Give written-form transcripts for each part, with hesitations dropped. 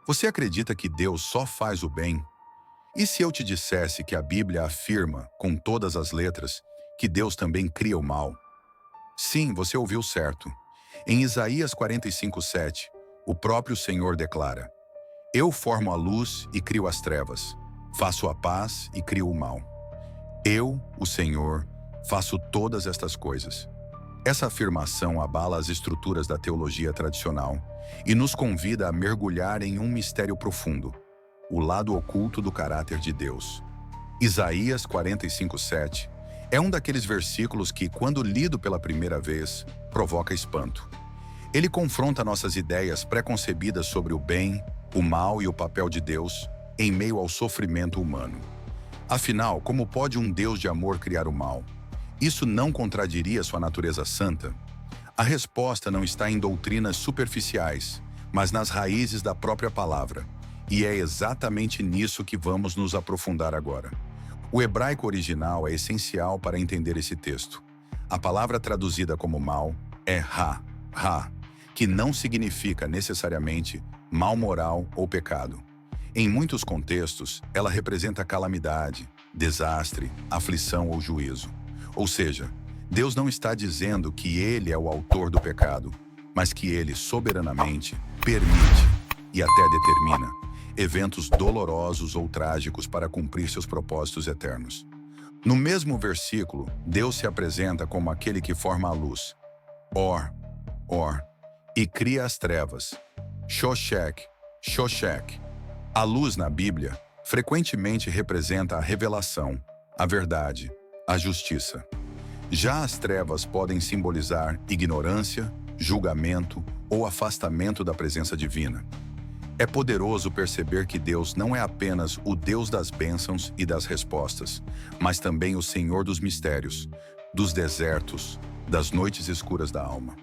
Você acredita que Deus só faz o bem? E se eu te dissesse que a Bíblia afirma, com todas as letras, que Deus também cria o mal? Sim, você ouviu certo. Em Isaías 45:7, o próprio Senhor declara: Eu formo a luz e crio as trevas, faço a paz e crio o mal. Eu, o Senhor, faço todas estas coisas. Essa afirmação abala as estruturas da teologia tradicional e nos convida a mergulhar em um mistério profundo, o lado oculto do caráter de Deus. Isaías 45:7 é um daqueles versículos que, quando lido pela primeira vez, provoca espanto. Ele confronta nossas ideias preconcebidas sobre o bem, o mal e o papel de Deus em meio ao sofrimento humano. Afinal, como pode um Deus de amor criar o mal? Isso não contradiria sua natureza santa? A resposta não está em doutrinas superficiais, mas nas raízes da própria palavra. E é exatamente nisso que vamos nos aprofundar agora. O hebraico original é essencial para entender esse texto. A palavra traduzida como mal é ra, que não significa necessariamente mal moral ou pecado. Em muitos contextos, ela representa calamidade, desastre, aflição ou juízo. Ou seja, Deus não está dizendo que Ele é o autor do pecado, mas que Ele soberanamente permite e até determina eventos dolorosos ou trágicos para cumprir seus propósitos eternos. No mesmo versículo, Deus se apresenta como aquele que forma a luz, Or, e cria as trevas, Shoshek. A luz na Bíblia frequentemente representa a revelação, a verdade, a justiça. Já as trevas podem simbolizar ignorância, julgamento ou afastamento da presença divina. É poderoso perceber que Deus não é apenas o Deus das bênçãos e das respostas, mas também o Senhor dos mistérios, dos desertos, das noites escuras da alma.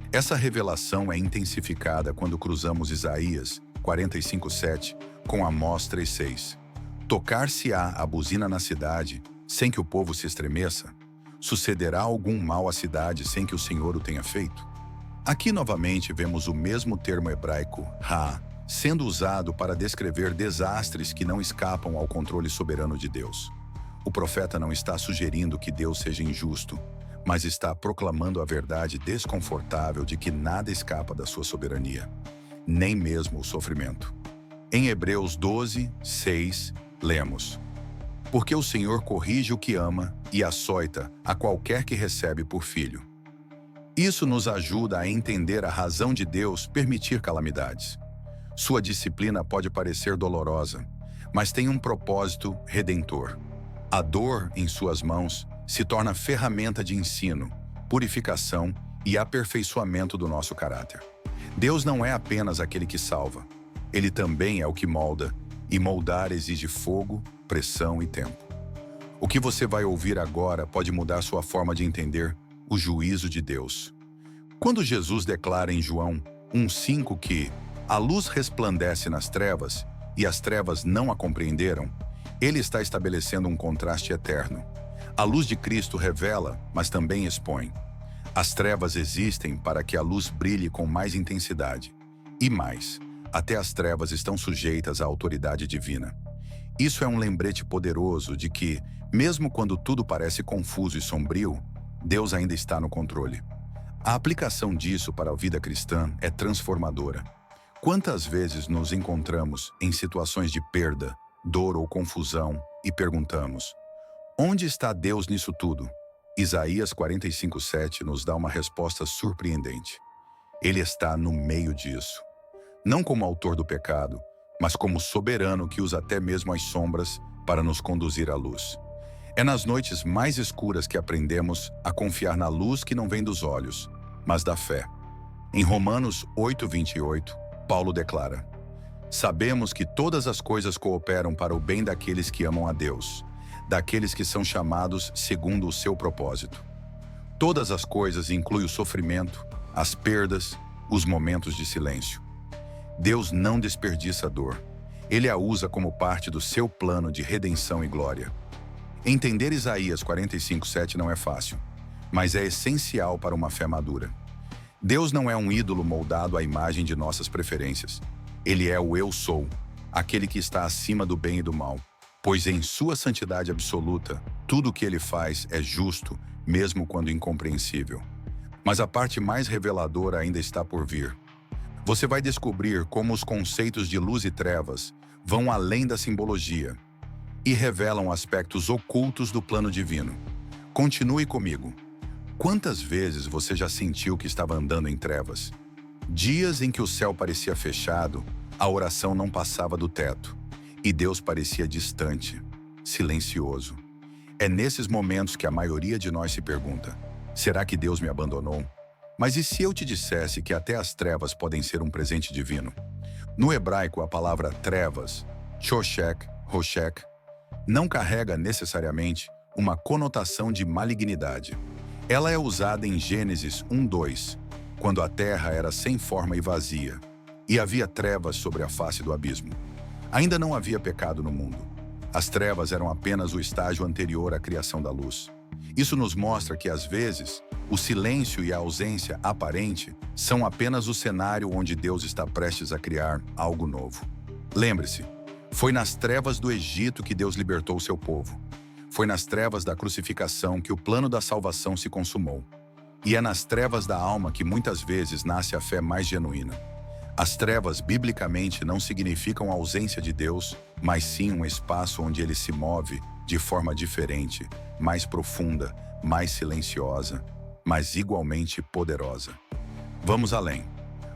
Essa revelação é intensificada quando cruzamos Isaías 45:7 com Amós 3:6. Tocar-se-á a buzina na cidade, sem que o povo se estremeça? Sucederá algum mal à cidade sem que o Senhor o tenha feito? Aqui novamente vemos o mesmo termo hebraico, ra, sendo usado para descrever desastres que não escapam ao controle soberano de Deus. O profeta não está sugerindo que Deus seja injusto, mas está proclamando a verdade desconfortável de que nada escapa da sua soberania, nem mesmo o sofrimento. Em Hebreus 12:6, lemos: Porque o Senhor corrige o que ama e açoita a qualquer que recebe por filho. Isso nos ajuda a entender a razão de Deus permitir calamidades. Sua disciplina pode parecer dolorosa, mas tem um propósito redentor. A dor em suas mãos se torna ferramenta de ensino, purificação e aperfeiçoamento do nosso caráter. Deus não é apenas aquele que salva. Ele também é o que molda, e moldar exige fogo, pressão e tempo. O que você vai ouvir agora pode mudar sua forma de entender o juízo de Deus. Quando Jesus declara em João 1:5 que a luz resplandece nas trevas e as trevas não a compreenderam, ele está estabelecendo um contraste eterno. A luz de Cristo revela, mas também expõe. As trevas existem para que a luz brilhe com mais intensidade. E mais, até as trevas estão sujeitas à autoridade divina. Isso é um lembrete poderoso de que, mesmo quando tudo parece confuso e sombrio, Deus ainda está no controle. A aplicação disso para a vida cristã é transformadora. Quantas vezes nos encontramos em situações de perda, dor ou confusão e perguntamos: onde está Deus nisso tudo? Isaías 45:7 nos dá uma resposta surpreendente. Ele está no meio disso. Não como autor do pecado, mas como soberano que usa até mesmo as sombras para nos conduzir à luz. É nas noites mais escuras que aprendemos a confiar na luz que não vem dos olhos, mas da fé. Em Romanos 8:28, Paulo declara: Sabemos que todas as coisas cooperam para o bem daqueles que amam a Deus, daqueles que são chamados segundo o seu propósito. Todas as coisas incluem o sofrimento, as perdas, os momentos de silêncio. Deus não desperdiça a dor. Ele a usa como parte do seu plano de redenção e glória. Entender Isaías 45:7 não é fácil, mas é essencial para uma fé madura. Deus não é um ídolo moldado à imagem de nossas preferências. Ele é o Eu Sou, aquele que está acima do bem e do mal, pois em sua santidade absoluta, tudo o que ele faz é justo, mesmo quando incompreensível. Mas a parte mais reveladora ainda está por vir. Você vai descobrir como os conceitos de luz e trevas vão além da simbologia e revelam aspectos ocultos do plano divino. Continue comigo. Quantas vezes você já sentiu que estava andando em trevas? Dias em que o céu parecia fechado, a oração não passava do teto, e Deus parecia distante, silencioso. É nesses momentos que a maioria de nós se pergunta: será que Deus me abandonou? Mas e se eu te dissesse que até as trevas podem ser um presente divino? No hebraico, a palavra trevas, choshek, roshek, não carrega necessariamente uma conotação de malignidade. Ela é usada em Gênesis 1:2, quando a terra era sem forma e vazia, e havia trevas sobre a face do abismo. Ainda não havia pecado no mundo. As trevas eram apenas o estágio anterior à criação da luz. Isso nos mostra que, às vezes, o silêncio e a ausência aparente são apenas o cenário onde Deus está prestes a criar algo novo. Lembre-se, foi nas trevas do Egito que Deus libertou seu povo. Foi nas trevas da crucificação que o plano da salvação se consumou. E é nas trevas da alma que muitas vezes nasce a fé mais genuína. As trevas, biblicamente, não significam a ausência de Deus, mas sim um espaço onde ele se move de forma diferente, mais profunda, mais silenciosa, mas igualmente poderosa. Vamos além.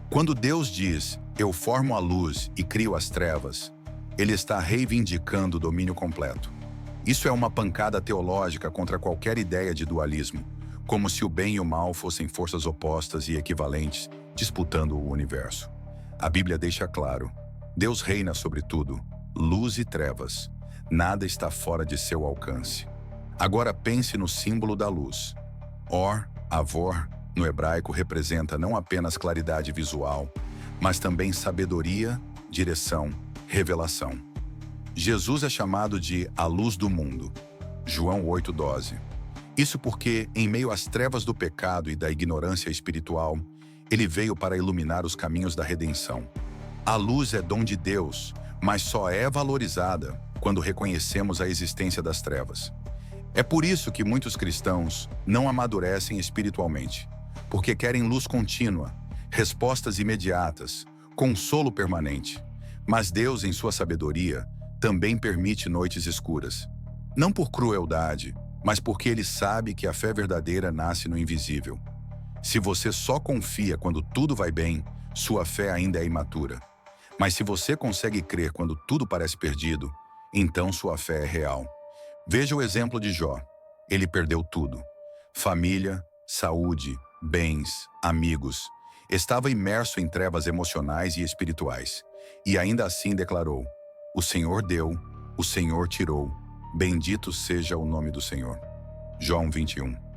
Quando Deus diz, eu formo a luz e crio as trevas, ele está reivindicando o domínio completo. Isso é uma pancada teológica contra qualquer ideia de dualismo, como se o bem e o mal fossem forças opostas e equivalentes, disputando o universo. A Bíblia deixa claro, Deus reina sobre tudo, luz e trevas. Nada está fora de seu alcance. Agora pense no símbolo da luz. Or, Avor, no hebraico, representa não apenas claridade visual, mas também sabedoria, direção, revelação. Jesus é chamado de a luz do mundo. João 8:12. Isso porque, em meio às trevas do pecado e da ignorância espiritual, ele veio para iluminar os caminhos da redenção. A luz é dom de Deus, mas só é valorizada quando reconhecemos a existência das trevas. É por isso que muitos cristãos não amadurecem espiritualmente, porque querem luz contínua, respostas imediatas, consolo permanente. Mas Deus, em sua sabedoria, também permite noites escuras. Não por crueldade, mas porque Ele sabe que a fé verdadeira nasce no invisível. Se você só confia quando tudo vai bem, sua fé ainda é imatura. Mas se você consegue crer quando tudo parece perdido, então sua fé é real. Veja o exemplo de Jó. Ele perdeu tudo: família, saúde, bens, amigos. Estava imerso em trevas emocionais e espirituais. E ainda assim declarou: o Senhor deu, o Senhor tirou. Bendito seja o nome do Senhor. Jó 21.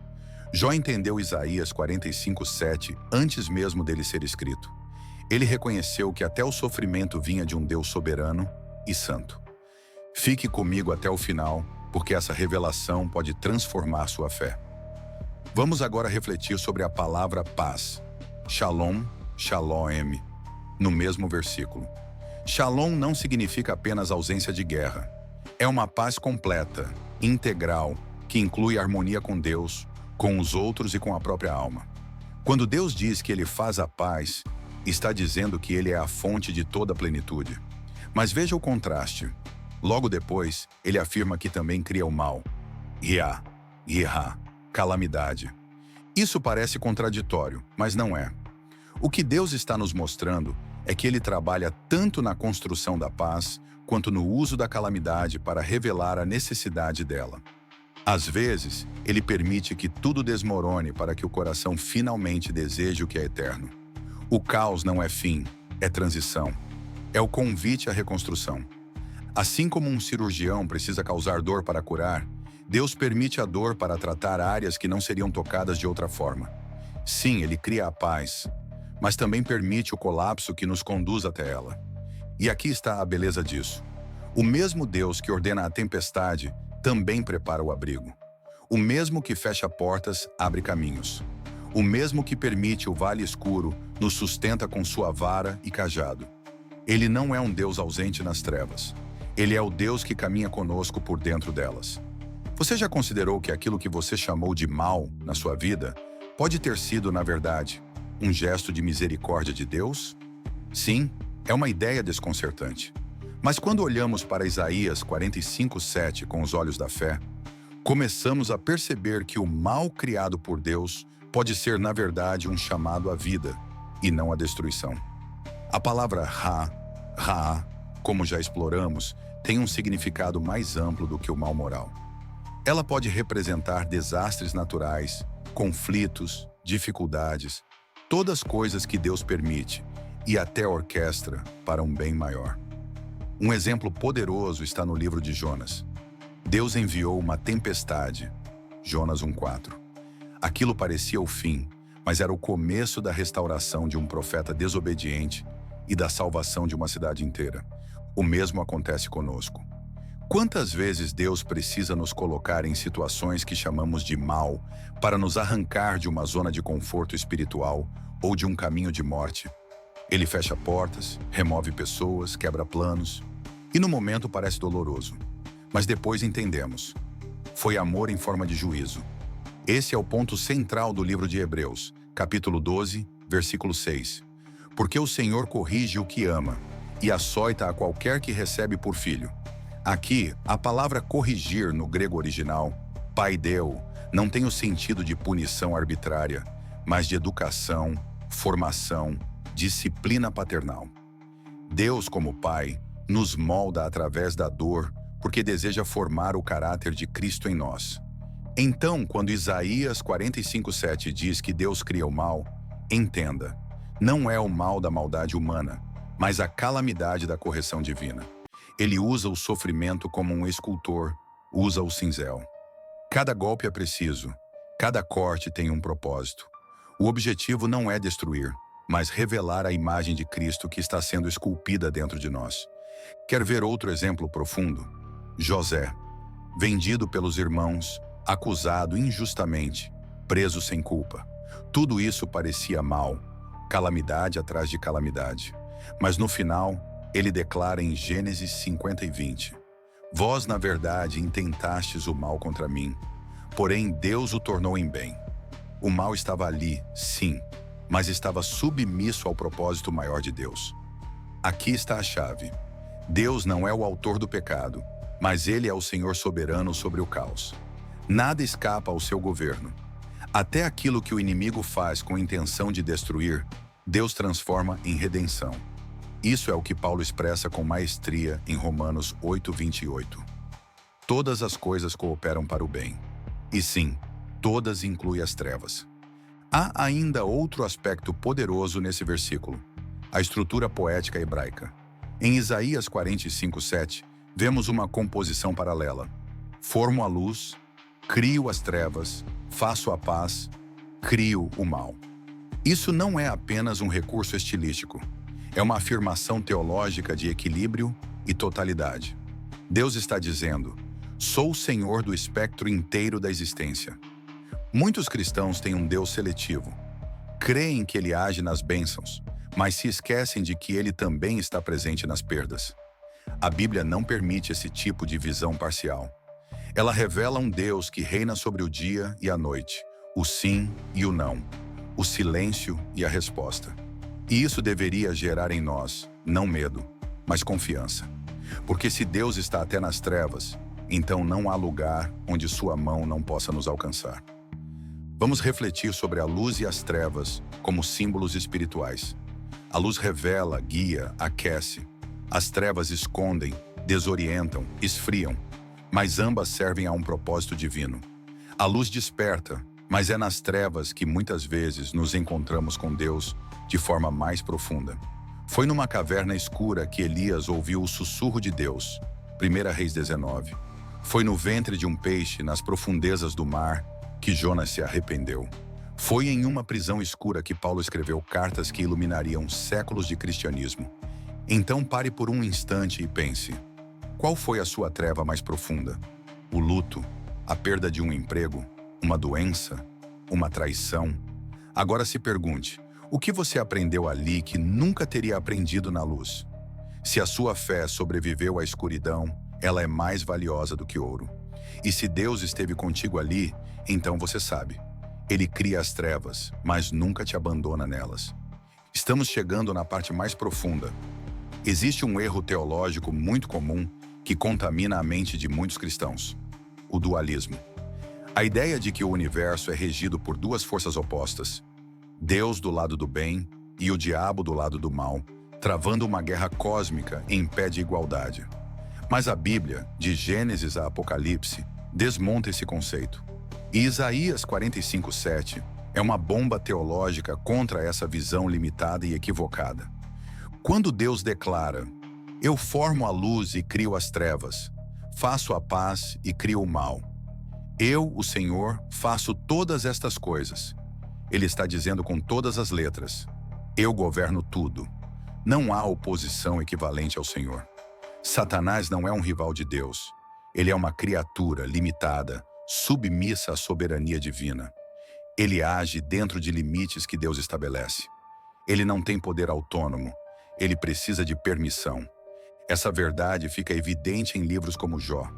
Jó entendeu Isaías 45:7 antes mesmo dele ser escrito. Ele reconheceu que até o sofrimento vinha de um Deus soberano e santo. Fique comigo até o final, porque essa revelação pode transformar sua fé. Vamos agora refletir sobre a palavra paz. Shalom, shalom, no mesmo versículo. Shalom não significa apenas ausência de guerra. É uma paz completa, integral, que inclui harmonia com Deus, com os outros e com a própria alma. Quando Deus diz que Ele faz a paz, está dizendo que Ele é a fonte de toda a plenitude. Mas veja o contraste. Logo depois, Ele afirma que também cria o mal. Riá, calamidade. Isso parece contraditório, mas não é. O que Deus está nos mostrando é que Ele trabalha tanto na construção da paz, quanto no uso da calamidade para revelar a necessidade dela. Às vezes, Ele permite que tudo desmorone para que o coração finalmente deseje o que é eterno. O caos não é fim, é transição. É o convite à reconstrução. Assim como um cirurgião precisa causar dor para curar, Deus permite a dor para tratar áreas que não seriam tocadas de outra forma. Sim, Ele cria a paz, mas também permite o colapso que nos conduz até ela. E aqui está a beleza disso. O mesmo Deus que ordena a tempestade também prepara o abrigo. O mesmo que fecha portas, abre caminhos. O mesmo que permite o vale escuro, nos sustenta com sua vara e cajado. Ele não é um Deus ausente nas trevas. Ele é o Deus que caminha conosco por dentro delas. Você já considerou que aquilo que você chamou de mal na sua vida pode ter sido, na verdade, um gesto de misericórdia de Deus? Sim, é uma ideia desconcertante. Mas quando olhamos para Isaías 45:7 com os olhos da fé, começamos a perceber que o mal criado por Deus pode ser, na verdade, um chamado à vida e não à destruição. A palavra ra, como já exploramos, tem um significado mais amplo do que o mal moral. Ela pode representar desastres naturais, conflitos, dificuldades, todas coisas que Deus permite e até orquestra para um bem maior. Um exemplo poderoso está no livro de Jonas. Deus enviou uma tempestade, Jonas 1:4. Aquilo parecia o fim, mas era o começo da restauração de um profeta desobediente e da salvação de uma cidade inteira. O mesmo acontece conosco. Quantas vezes Deus precisa nos colocar em situações que chamamos de mal para nos arrancar de uma zona de conforto espiritual ou de um caminho de morte? Ele fecha portas, remove pessoas, quebra planos, e no momento parece doloroso. Mas depois entendemos. Foi amor em forma de juízo. Esse é o ponto central do livro de Hebreus, capítulo 12, versículo 6. Porque o Senhor corrige o que ama e açoita a qualquer que recebe por filho. Aqui, a palavra corrigir no grego original, paideu, não tem o sentido de punição arbitrária, mas de educação, formação, disciplina paternal. Deus, como Pai, nos molda através da dor porque deseja formar o caráter de Cristo em nós. Então, quando Isaías 45:7 diz que Deus cria o mal, entenda, não é o mal da maldade humana, mas a calamidade da correção divina. Ele usa o sofrimento como um escultor usa o cinzel. Cada golpe é preciso, cada corte tem um propósito. O objetivo não é destruir, mas revelar a imagem de Cristo que está sendo esculpida dentro de nós. Quer ver outro exemplo profundo? José, vendido pelos irmãos, acusado injustamente, preso sem culpa. Tudo isso parecia mal, calamidade atrás de calamidade. Mas no final, ele declara em Gênesis 50:20, Vós, na verdade, intentastes o mal contra mim, porém Deus o tornou em bem. O mal estava ali, sim, mas estava submisso ao propósito maior de Deus. Aqui está a chave. Deus não é o autor do pecado, mas Ele é o Senhor soberano sobre o caos. Nada escapa ao seu governo. Até aquilo que o inimigo faz com intenção de destruir, Deus transforma em redenção. Isso é o que Paulo expressa com maestria em Romanos 8:28. Todas as coisas cooperam para o bem. E sim, todas incluem as trevas. Há ainda outro aspecto poderoso nesse versículo, a estrutura poética hebraica. Em Isaías 45:7, vemos uma composição paralela. Formo a luz, crio as trevas, faço a paz, crio o mal. Isso não é apenas um recurso estilístico. É uma afirmação teológica de equilíbrio e totalidade. Deus está dizendo, sou o Senhor do espectro inteiro da existência. Muitos cristãos têm um Deus seletivo. Creem que Ele age nas bênçãos, mas se esquecem de que Ele também está presente nas perdas. A Bíblia não permite esse tipo de visão parcial. Ela revela um Deus que reina sobre o dia e a noite, o sim e o não, o silêncio e a resposta. E isso deveria gerar em nós, não medo, mas confiança. Porque se Deus está até nas trevas, então não há lugar onde sua mão não possa nos alcançar. Vamos refletir sobre a luz e as trevas como símbolos espirituais. A luz revela, guia, aquece. As trevas escondem, desorientam, esfriam, mas ambas servem a um propósito divino. A luz desperta, mas é nas trevas que muitas vezes nos encontramos com Deus de forma mais profunda. Foi numa caverna escura que Elias ouviu o sussurro de Deus, 1 Reis 19. Foi no ventre de um peixe, nas profundezas do mar, que Jonas se arrependeu. Foi em uma prisão escura que Paulo escreveu cartas que iluminariam séculos de cristianismo. Então pare por um instante e pense, qual foi a sua treva mais profunda? O luto, a perda de um emprego, uma doença, uma traição? Agora se pergunte, o que você aprendeu ali que nunca teria aprendido na luz? Se a sua fé sobreviveu à escuridão, ela é mais valiosa do que ouro. E se Deus esteve contigo ali, então você sabe. Ele cria as trevas, mas nunca te abandona nelas. Estamos chegando na parte mais profunda. Existe um erro teológico muito comum que contamina a mente de muitos cristãos: o dualismo. A ideia de que o universo é regido por duas forças opostas, Deus do lado do bem e o diabo do lado do mal, travando uma guerra cósmica em pé de igualdade. Mas a Bíblia, de Gênesis a Apocalipse, desmonta esse conceito. E Isaías 45:7 é uma bomba teológica contra essa visão limitada e equivocada. Quando Deus declara: "Eu formo a luz e crio as trevas, faço a paz e crio o mal. Eu, o Senhor, faço todas estas coisas." Ele está dizendo com todas as letras: eu governo tudo. Não há oposição equivalente ao Senhor. Satanás não é um rival de Deus. Ele é uma criatura limitada, submissa à soberania divina. Ele age dentro de limites que Deus estabelece. Ele não tem poder autônomo. Ele precisa de permissão. Essa verdade fica evidente em livros como Jó.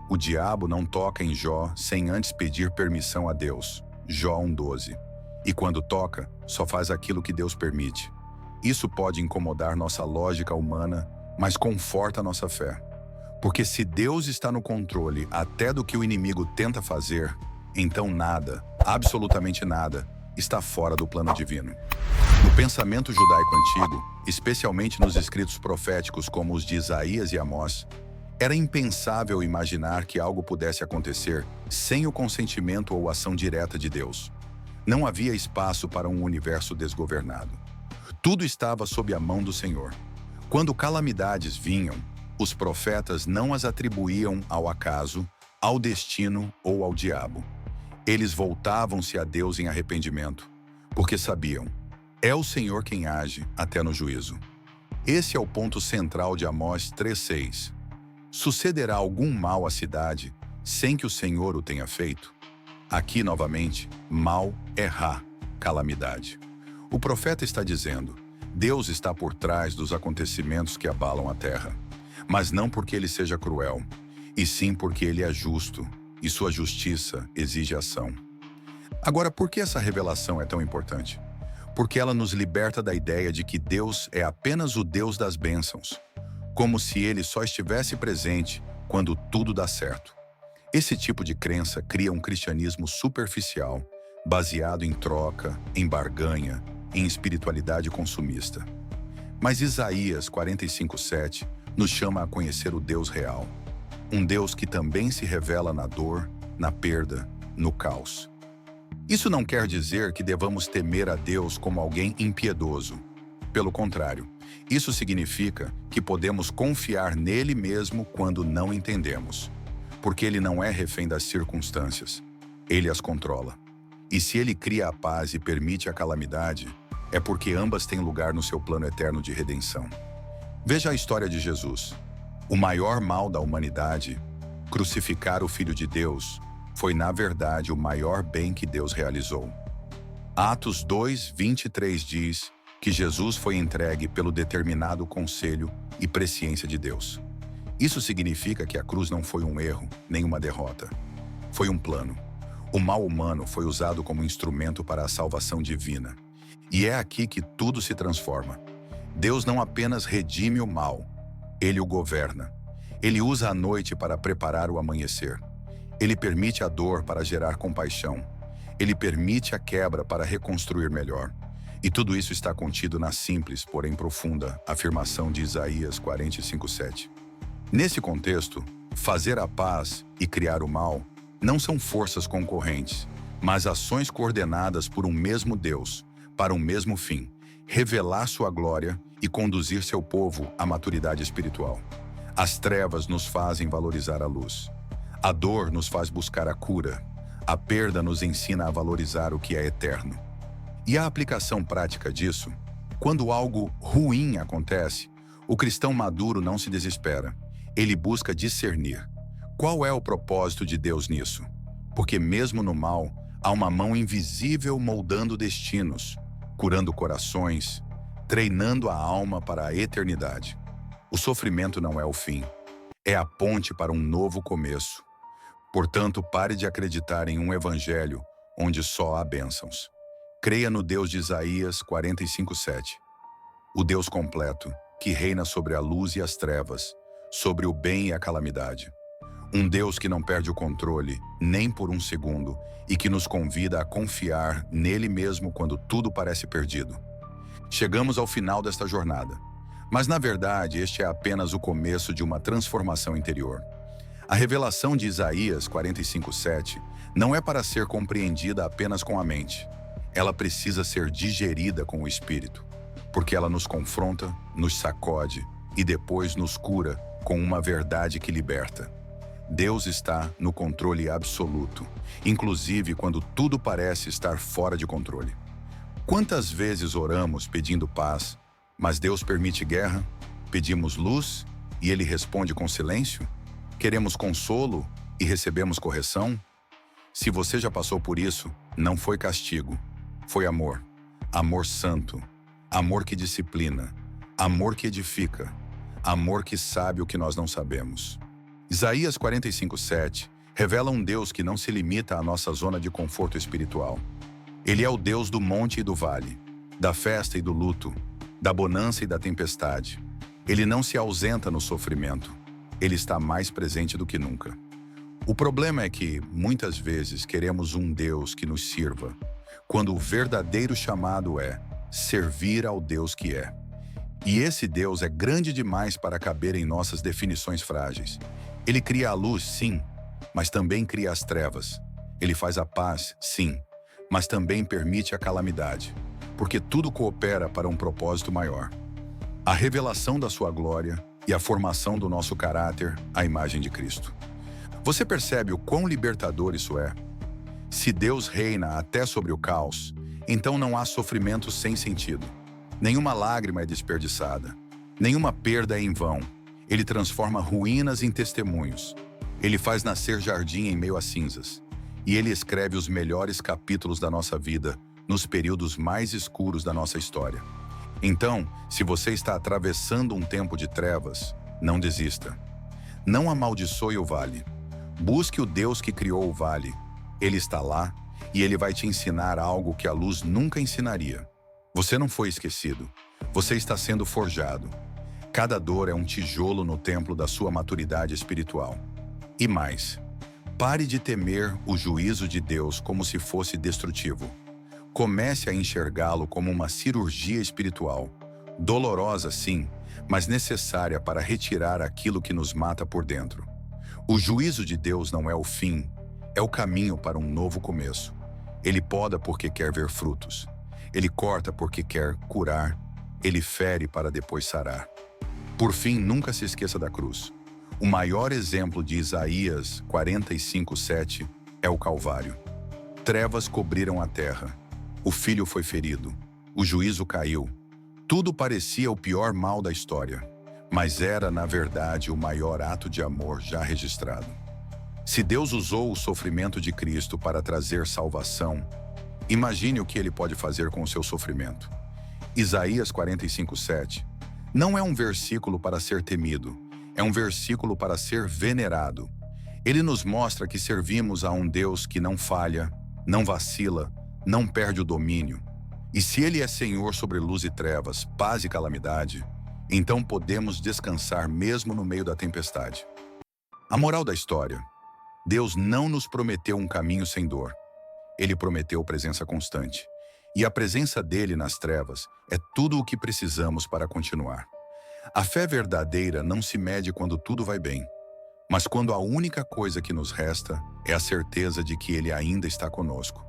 O diabo não toca em Jó sem antes pedir permissão a Deus. Jó 1:12. E quando toca, só faz aquilo que Deus permite. Isso pode incomodar nossa lógica humana, mas conforta nossa fé. Porque se Deus está no controle até do que o inimigo tenta fazer, então nada, absolutamente nada, está fora do plano divino. No pensamento judaico antigo, especialmente nos escritos proféticos como os de Isaías e Amós, era impensável imaginar que algo pudesse acontecer sem o consentimento ou ação direta de Deus. Não havia espaço para um universo desgovernado. Tudo estava sob a mão do Senhor. Quando calamidades vinham, os profetas não as atribuíam ao acaso, ao destino ou ao diabo. Eles voltavam-se a Deus em arrependimento, porque sabiam: é o Senhor quem age até no juízo. Esse é o ponto central de Amós 3:6. Sucederá algum mal à cidade sem que o Senhor o tenha feito? Aqui, novamente, mal é Ra, calamidade. O profeta está dizendo: Deus está por trás dos acontecimentos que abalam a terra, mas não porque ele seja cruel, e sim porque ele é justo, e sua justiça exige ação. Agora, por que essa revelação é tão importante? Porque ela nos liberta da ideia de que Deus é apenas o Deus das bênçãos, como se ele só estivesse presente quando tudo dá certo. Esse tipo de crença cria um cristianismo superficial, baseado em troca, em barganha, em espiritualidade consumista. Mas Isaías 45:7 nos chama a conhecer o Deus real, um Deus que também se revela na dor, na perda, no caos. Isso não quer dizer que devamos temer a Deus como alguém impiedoso. Pelo contrário, isso significa que podemos confiar nele mesmo quando não entendemos, porque ele não é refém das circunstâncias, ele as controla. E se ele cria a paz e permite a calamidade, é porque ambas têm lugar no seu plano eterno de redenção. Veja a história de Jesus. O maior mal da humanidade, crucificar o Filho de Deus, foi na verdade o maior bem que Deus realizou. Atos 2:23 diz que Jesus foi entregue pelo determinado conselho e presciência de Deus. Isso significa que a cruz não foi um erro, nem uma derrota. Foi um plano. O mal humano foi usado como instrumento para a salvação divina. E é aqui que tudo se transforma. Deus não apenas redime o mal, ele o governa. Ele usa a noite para preparar o amanhecer. Ele permite a dor para gerar compaixão. Ele permite a quebra para reconstruir melhor. E tudo isso está contido na simples, porém profunda, afirmação de Isaías 45:7. Nesse contexto, fazer a paz e criar o mal não são forças concorrentes, mas ações coordenadas por um mesmo Deus, para um mesmo fim: revelar sua glória e conduzir seu povo à maturidade espiritual. As trevas nos fazem valorizar a luz. A dor nos faz buscar a cura. A perda nos ensina a valorizar o que é eterno. E a aplicação prática disso: quando algo ruim acontece, o cristão maduro não se desespera. Ele busca discernir. Qual é o propósito de Deus nisso? Porque mesmo no mal, há uma mão invisível moldando destinos, curando corações, treinando a alma para a eternidade. O sofrimento não é o fim. É a ponte para um novo começo. Portanto, pare de acreditar em um evangelho onde só há bênçãos. Creia no Deus de Isaías 45:7. O Deus completo, que reina sobre a luz e as trevas, sobre o bem e a calamidade. Um Deus que não perde o controle, nem por um segundo, e que nos convida a confiar nele mesmo quando tudo parece perdido. Chegamos ao final desta jornada, mas na verdade este é apenas o começo de uma transformação interior. A revelação de Isaías 45:7 não é para ser compreendida apenas com a mente. Ela precisa ser digerida com o espírito, porque ela nos confronta, nos sacode e depois nos cura com uma verdade que liberta. Deus está no controle absoluto, inclusive quando tudo parece estar fora de controle. Quantas vezes oramos pedindo paz, mas Deus permite guerra? Pedimos luz e Ele responde com silêncio? Queremos consolo e recebemos correção? Se você já passou por isso, não foi castigo, foi amor. Amor santo, amor que disciplina, amor que edifica, amor que sabe o que nós não sabemos. Isaías 45:7 revela um Deus que não se limita à nossa zona de conforto espiritual. Ele é o Deus do monte e do vale, da festa e do luto, da bonança e da tempestade. Ele não se ausenta no sofrimento. Ele está mais presente do que nunca. O problema é que, muitas vezes, queremos um Deus que nos sirva, quando o verdadeiro chamado é servir ao Deus que é. E esse Deus é grande demais para caber em nossas definições frágeis. Ele cria a luz, sim, mas também cria as trevas. Ele faz a paz, sim, mas também permite a calamidade, porque tudo coopera para um propósito maior. A revelação da sua glória e a formação do nosso caráter à imagem de Cristo. Você percebe o quão libertador isso é? Se Deus reina até sobre o caos, então não há sofrimento sem sentido. Nenhuma lágrima é desperdiçada. Nenhuma perda é em vão. Ele transforma ruínas em testemunhos. Ele faz nascer jardim em meio a cinzas. E Ele escreve os melhores capítulos da nossa vida nos períodos mais escuros da nossa história. Então, se você está atravessando um tempo de trevas, não desista. Não amaldiçoe o vale. Busque o Deus que criou o vale. Ele está lá e Ele vai te ensinar algo que a luz nunca ensinaria. Você não foi esquecido. Você está sendo forjado. Cada dor é um tijolo no templo da sua maturidade espiritual. E mais, pare de temer o juízo de Deus como se fosse destrutivo. Comece a enxergá-lo como uma cirurgia espiritual, dolorosa sim, mas necessária para retirar aquilo que nos mata por dentro. O juízo de Deus não é o fim, é o caminho para um novo começo. Ele poda porque quer ver frutos. Ele corta porque quer curar. Ele fere para depois sarar. Por fim, nunca se esqueça da cruz. O maior exemplo de Isaías 45:7 é o Calvário. Trevas cobriram a terra. O filho foi ferido. O juízo caiu. Tudo parecia o pior mal da história, mas era, na verdade, o maior ato de amor já registrado. Se Deus usou o sofrimento de Cristo para trazer salvação, imagine o que Ele pode fazer com o seu sofrimento. Isaías 45:7 não é um versículo para ser temido, é um versículo para ser venerado. Ele nos mostra que servimos a um Deus que não falha, não vacila, não perde o domínio. E se Ele é Senhor sobre luz e trevas, paz e calamidade, então podemos descansar mesmo no meio da tempestade. A moral da história: Deus não nos prometeu um caminho sem dor. Ele prometeu presença constante. E a presença dele nas trevas é tudo o que precisamos para continuar. A fé verdadeira não se mede quando tudo vai bem, mas quando a única coisa que nos resta é a certeza de que Ele ainda está conosco.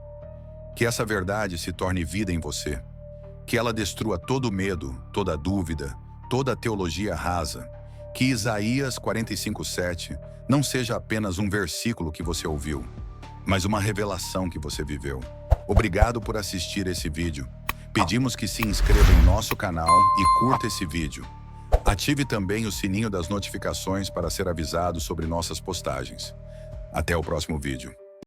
Que essa verdade se torne vida em você. Que ela destrua todo medo, toda dúvida, toda teologia rasa. Que Isaías 45:7 não seja apenas um versículo que você ouviu, mas uma revelação que você viveu. Obrigado por assistir esse vídeo. Pedimos que se inscreva em nosso canal e curta esse vídeo. Ative também o sininho das notificações para ser avisado sobre nossas postagens. Até o próximo vídeo.